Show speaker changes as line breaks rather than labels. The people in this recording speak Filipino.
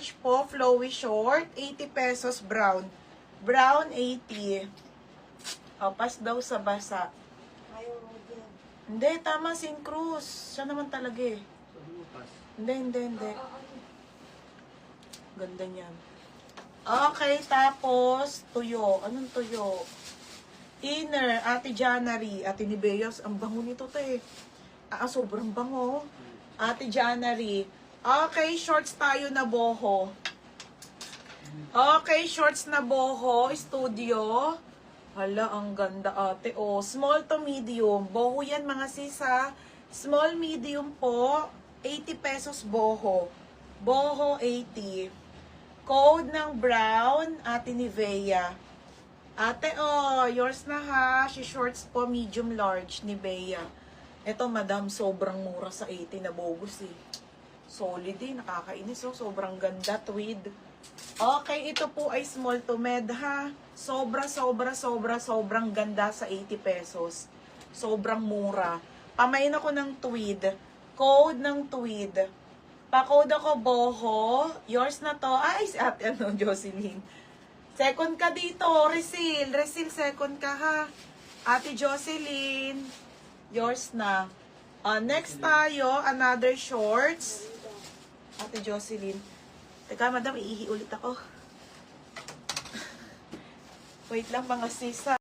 large po, flowy short, 80 pesos brown. Brown, 80. O, pas daw sa basa.
Ayaw mo din.
Hindi, tama, St. Cruz. Siya naman talaga eh. Hindi. Ganda niyan. Okay, tapos, tuyo. Anong tuyo? Inner, Ate Janary. Ate ni Beyos, ang bango nito te. Sobrang bango. Ate Janary. Okay, shorts tayo na boho. Okay, shorts na boho. Studio. Hala, ang ganda ate. Oh, small to medium. Boho yan mga sisa. Small medium po. 80 pesos boho. Boho, 80. Code ng brown, Ate Nivea. Ate, oh, yours na ha. Si shorts po, medium large, Nivea. Ito, madam, sobrang mura sa 80 na bogus eh. Solid eh, nakakainis oh. Sobrang ganda, tweed. Okay, ito po ay small to med ha. Sobrang ganda sa 80 pesos. Sobrang mura. Pamain ako ng tweed. Code ng tweed. Pa-code ako boho. Yours na to. Ay, si ate Jocelyn. Second ka dito, Resil. Resil, second ka ha. Ate Jocelyn. Yours na. Next tayo, another shorts. Ate Jocelyn. Teka, madam, iihi ulit ako. Wait lang mga sisa.